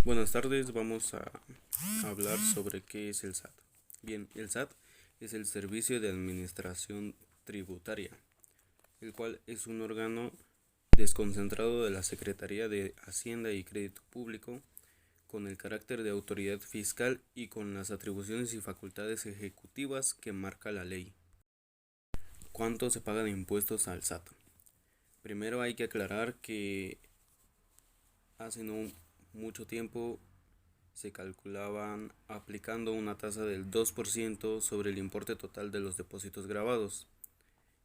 Buenas tardes, vamos a hablar sobre qué es el SAT. Bien, el SAT es el Servicio de Administración Tributaria, el cual es un órgano desconcentrado de la Secretaría de Hacienda y Crédito Público, con el carácter de autoridad fiscal y con las atribuciones y facultades ejecutivas que marca la ley. ¿Cuánto se paga de impuestos al SAT? Primero hay que aclarar que hace no mucho tiempo se calculaban aplicando una tasa del 2% sobre el importe total de los depósitos grabados.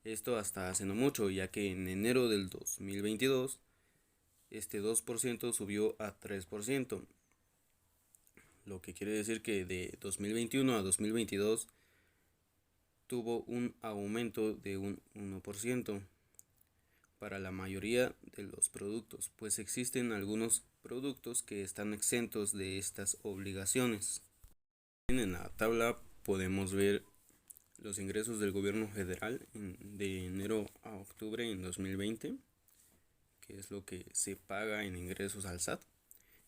Esto hasta hace no mucho, ya que en enero del 2022 este 2% subió a 3%, lo que quiere decir que de 2021 a 2022 tuvo un aumento de un 1% para la mayoría de los productos, pues existen algunos productos que están exentos de estas obligaciones. En la tabla podemos ver los ingresos del gobierno federal de enero a octubre en 2020, que es lo que se paga en ingresos al SAT,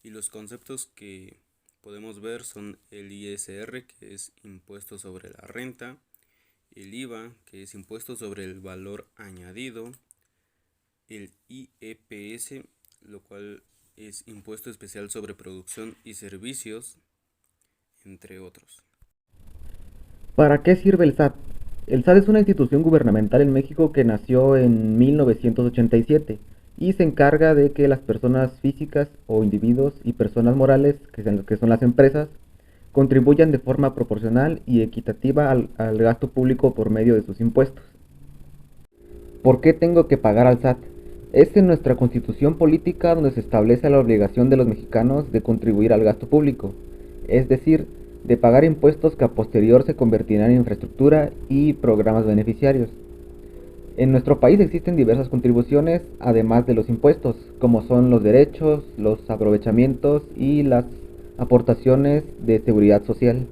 y los conceptos que podemos ver son el ISR, que es impuesto sobre la renta, el IVA, que es impuesto sobre el valor añadido, el IEPS, lo cual es impuesto especial sobre producción y servicios, entre otros. ¿Para qué sirve el SAT? El SAT es una institución gubernamental en México que nació en 1987 y se encarga de que las personas físicas o individuos y personas morales, que son las empresas, contribuyan de forma proporcional y equitativa al gasto público por medio de sus impuestos. ¿Por qué tengo que pagar al SAT? Es en nuestra constitución política donde se establece la obligación de los mexicanos de contribuir al gasto público, es decir, de pagar impuestos que a posterior se convertirán en infraestructura y programas beneficiarios. En nuestro país existen diversas contribuciones, además de los impuestos, como son los derechos, los aprovechamientos y las aportaciones de seguridad social.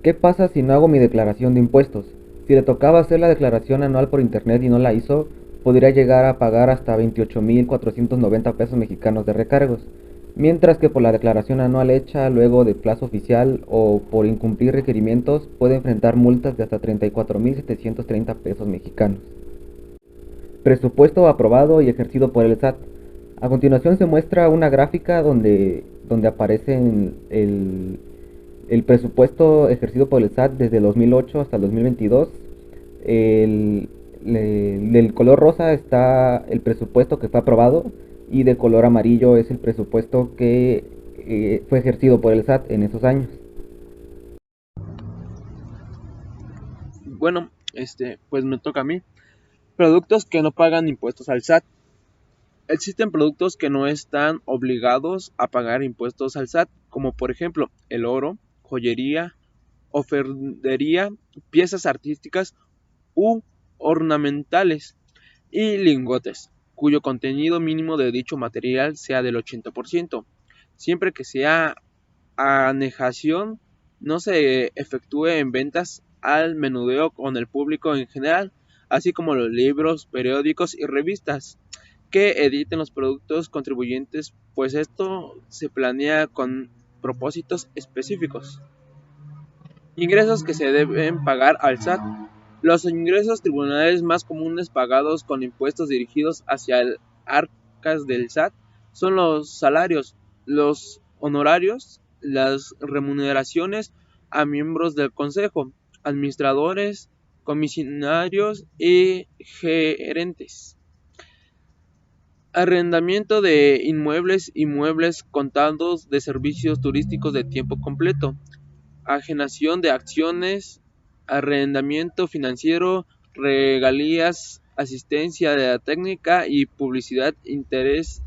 ¿Qué pasa si no hago mi declaración de impuestos? Si le tocaba hacer la declaración anual por internet y no la hizo, podría llegar a pagar hasta 28,490 pesos mexicanos de recargos, mientras que por la declaración anual hecha luego de plazo oficial o por incumplir requerimientos puede enfrentar multas de hasta 34,730 pesos mexicanos. Presupuesto aprobado y ejercido por el SAT. A continuación se muestra una gráfica donde aparece el presupuesto ejercido por el SAT desde el 2008 hasta el 2022. Del color rosa está el presupuesto que fue aprobado y de color amarillo es el presupuesto que fue ejercido por el SAT en esos años. Bueno, pues me toca a mí. Productos que no pagan impuestos al SAT. Existen productos que no están obligados a pagar impuestos al SAT, como por ejemplo el oro, joyería, orfebrería, piezas artísticas u ornamentales y lingotes, cuyo contenido mínimo de dicho material sea del 80%, siempre que sea anejación no se efectúe en ventas al menudeo con el público en general, así como los libros, periódicos y revistas que editen los productos contribuyentes, pues esto se planea con propósitos específicos. Ingresos que se deben pagar al SAT. Los ingresos tributarios más comunes pagados con impuestos dirigidos hacia el arcas del SAT son los salarios, los honorarios, las remuneraciones a miembros del consejo, administradores, comisionarios y gerentes. Arrendamiento de inmuebles y muebles contados de servicios turísticos de tiempo completo, ajenación de acciones, arrendamiento financiero, regalías, asistencia de la técnica y publicidad, intereses,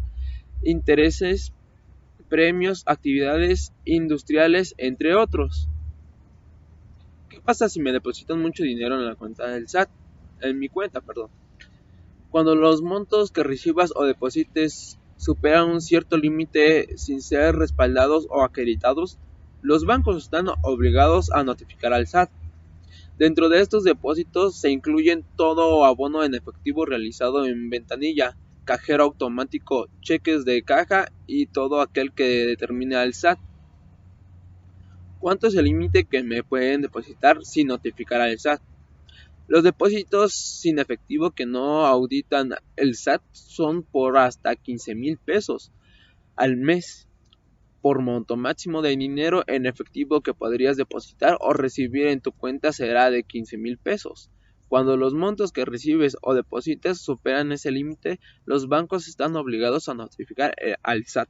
premios, actividades industriales, entre otros. ¿Qué pasa si me depositan mucho dinero en la cuenta del SAT? En mi cuenta, perdón. Cuando los montos que recibas o deposites superan un cierto límite sin ser respaldados o acreditados, los bancos están obligados a notificar al SAT. Dentro de estos depósitos se incluyen todo abono en efectivo realizado en ventanilla, cajero automático, cheques de caja y todo aquel que determine al SAT. ¿Cuánto es el límite que me pueden depositar sin notificar al SAT? Los depósitos sin efectivo que no auditan el SAT son por hasta 15,000 pesos al mes, por monto máximo de dinero en efectivo que podrías depositar o recibir en tu cuenta será de 15,000 pesos. Cuando los montos que recibes o depositas superan ese límite, los bancos están obligados a notificar al SAT,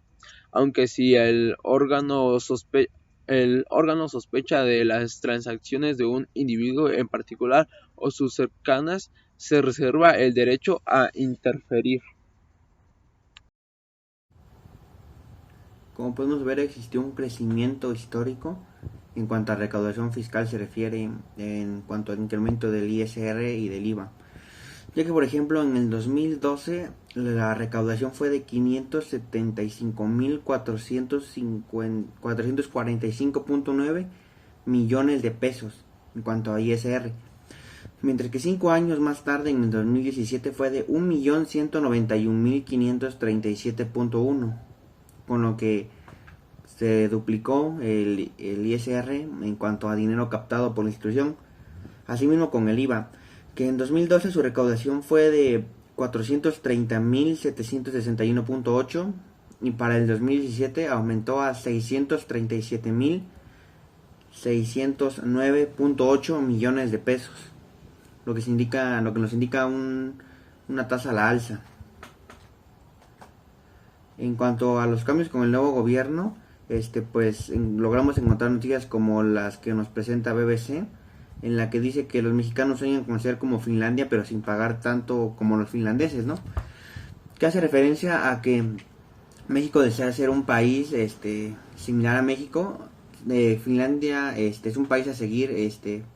aunque si el órgano sospecha de las transacciones de un individuo en particular o sus cercanas, se reserva el derecho a interferir. Como podemos ver, existió un crecimiento histórico en cuanto a recaudación fiscal se refiere, en cuanto al incremento del ISR y del IVA, ya que por ejemplo en el 2012 la recaudación fue de 575.445.9 millones de pesos en cuanto a ISR, mientras que 5 años más tarde, en el 2017, fue de 1.191.537.1, con lo que se duplicó el ISR en cuanto a dinero captado por la institución. Asimismo con el IVA, que en 2012 su recaudación fue de 430.761.8 y para el 2017 aumentó a 637.609.8 millones de pesos, lo que nos indica una tasa a la alza. En cuanto a los cambios con el nuevo gobierno, logramos encontrar noticias como las que nos presenta BBC, en la que dice que los mexicanos sueñan con ser como Finlandia, pero sin pagar tanto como los finlandeses, ¿no? Que hace referencia a que México desea ser un país similar a México. Finlandia es un país a seguir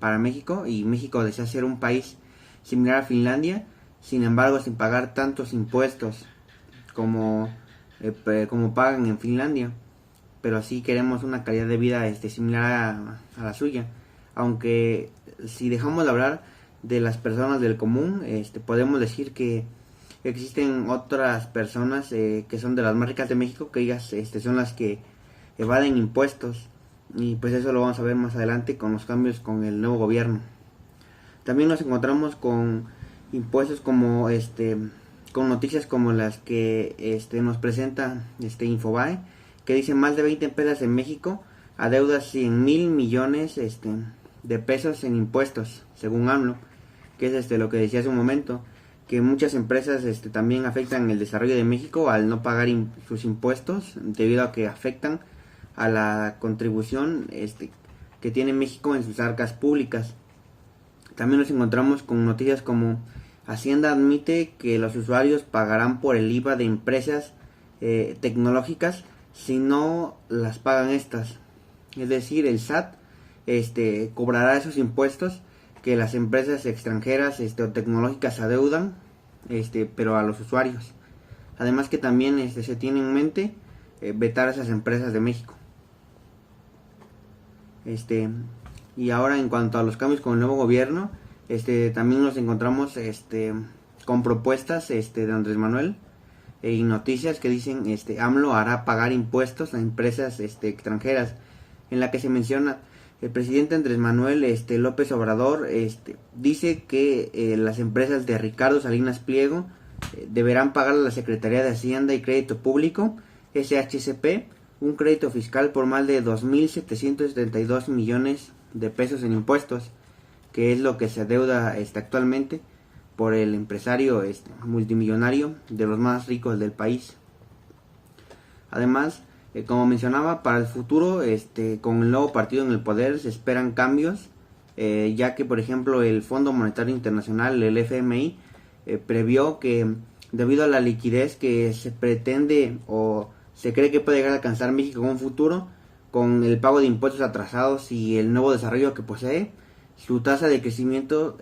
para México, y México desea ser un país similar a Finlandia, sin embargo sin pagar tantos impuestos como pagan en Finlandia, pero así queremos una calidad de vida similar a la suya. Aunque si dejamos de hablar de las personas del común, podemos decir que existen otras personas que son de las más ricas de México, que ellas son las que evaden impuestos, y pues eso lo vamos a ver más adelante con los cambios con el nuevo gobierno. También nos encontramos con impuestos como con noticias como las que nos presenta Infobae, que dice más de 20 empresas en México adeudan 100,000 millones de pesos en impuestos, según AMLO, que es lo que decía hace un momento, que muchas empresas también afectan el desarrollo de México al no pagar sus impuestos, debido a que afectan a la contribución que tiene México en sus arcas públicas. También nos encontramos con noticias como Hacienda admite que los usuarios pagarán por el IVA de empresas tecnológicas si no las pagan estas. Es decir, el SAT cobrará esos impuestos que las empresas extranjeras o tecnológicas adeudan, pero a los usuarios. Además que también se tiene en mente vetar a esas empresas de México. Y ahora, en cuanto a los cambios con el nuevo gobierno, también nos encontramos con propuestas de Andrés Manuel y noticias que dicen AMLO hará pagar impuestos a empresas extranjeras, en la que se menciona el presidente Andrés Manuel López Obrador dice que las empresas de Ricardo Salinas Pliego deberán pagar a la Secretaría de Hacienda y Crédito Público, SHCP, un crédito fiscal por más de 2.772 millones de pesos en impuestos, que es lo que se adeuda actualmente por el empresario multimillonario de los más ricos del país. Además, como mencionaba, para el futuro, con el nuevo partido en el poder se esperan cambios, ya que por ejemplo el Fondo Monetario Internacional, el FMI, previó que debido a la liquidez que se pretende o se cree que puede llegar a alcanzar México en un futuro, con el pago de impuestos atrasados y el nuevo desarrollo que posee, su tasa de crecimiento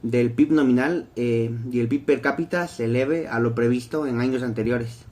del PIB nominal y el PIB per cápita se eleve a lo previsto en años anteriores.